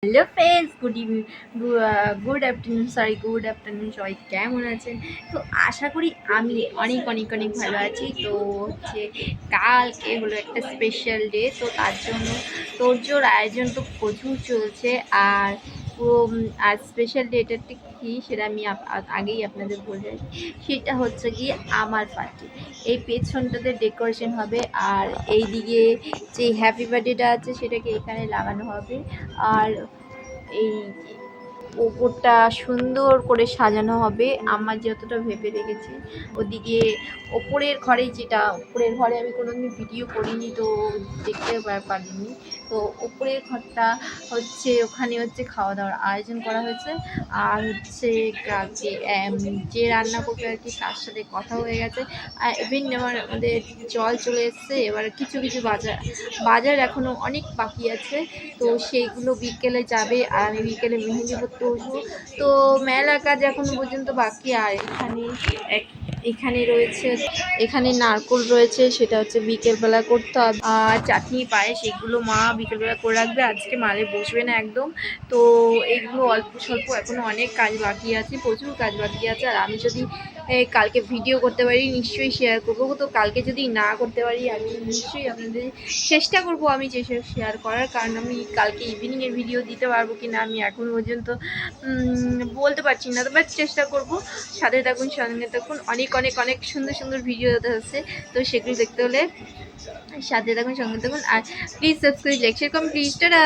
Hello friends, good afternoon সবাই কেমন আছেন? তো আশা করি আমি অনেক অনেক অনেক ভালো আছি। তো হচ্ছে কালকে হলো একটা স্পেশাল ডে, তো তার জন্য তোড়জোড় আয়োজন তো প্রচুর চলছে। আর পুরো আর স্পেশাল ডেটাটি কী সেটা আমি আগেই আপনাদের বলে, সেটা হচ্ছে গিয়ে আমার পার্টি। এই পেছনটাতে ডেকোরেশন হবে, আর এই দিকে যে হ্যাপি বার্থডেটা আছে সেটাকে এখানে লাগানো হবে। আর এই ওপরটা সুন্দর করে সাজানো হবে আমার যতটা ভেবে রেখেছি। ওদিকে ওপরের ঘরে আমি কোনোদিন ভিডিও করিনি, তো দেখতে পারিনি। তো ওপরের ঘরটা হচ্ছে, ওখানে হচ্ছে খাওয়া দাওয়ার আয়োজন করা হয়েছে। আর হচ্ছে কালকে যে রান্না করবে আর কি তার সাথে কথা হয়ে গেছে। আর ইভেন আমাদের জল চলে এসছে। এবার কিছু কিছু বাজার এখনও অনেক বাকি আছে, তো সেইগুলো বিকেলে যাবে। আর আমি বিকেলে মেহেন্দি করতে বসবো। তো মেলার কাজ এখনো পর্যন্ত বাকি। আর এখানে রয়েছে, এখানে নারকোল রয়েছে, সেটা হচ্ছে বিকেলবেলা করতে হবে। আর চাটনি পায়েস এগুলো মা বিকেলবেলা করে রাখবে, আজকে মালে বসবে না একদম। তো এগুলো অল্প স্বল্প এখনো অনেক কাজ বাকি আছে, প্রচুর কাজ বাকি আছে। আর আমি যদি কালকে ভিডিও করতে পারি নিশ্চয়ই শেয়ার করবো। তো কালকে যদি না করতে পারি আমি নিশ্চয়ই আপনাদের চেষ্টা করব আমি শেয়ার করার, কারণ আমি কালকে ইভিনিংয়ের ভিডিও দিতে পারবো কি না আমি এখন পর্যন্ত বলতে পারছি না, তবে চেষ্টা করব। সাথে থাকুন, সঙ্গে থাকুন, অনেক অনেক অনেক সুন্দর সুন্দর ভিডিও হচ্ছে। তো সেগুলো দেখতে হলে সাথে থাকুন, সঙ্গে থাকুন। আর please subscribe, like, share, comment please. Tata.